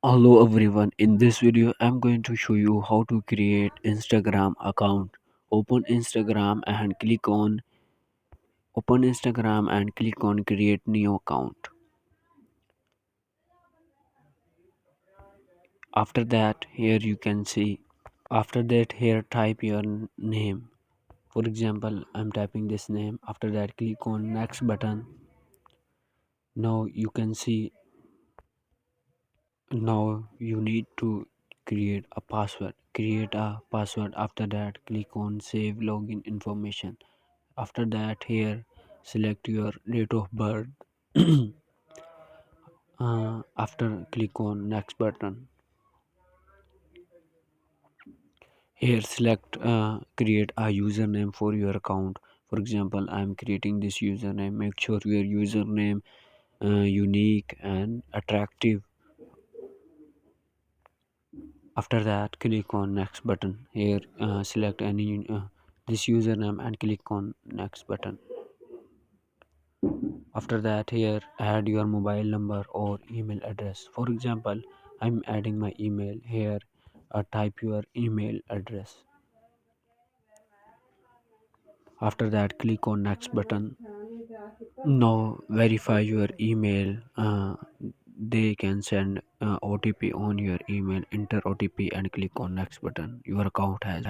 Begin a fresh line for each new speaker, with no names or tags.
Hello everyone, in this video I'm going to show you how to create Instagram account. Open Instagram and click on create new account. After that here you can see, after that here type your name. For example, I'm typing this name. After that click on next button. Now you can see, now you need to create a password. Create a password. After that click on save login information. After that here select your date of birth. After click on next button. Here select create a username for your account. For example, I am creating this username. Make sure your username unique and attractive. After that click on next button. Here select any this username and click on next button. After that here add your mobile number or email address. For example, I'm adding my email. Here type your email address. After that click on next button. Now verify your email. They can send OTP on your email. Enter OTP and click on next button. Your account has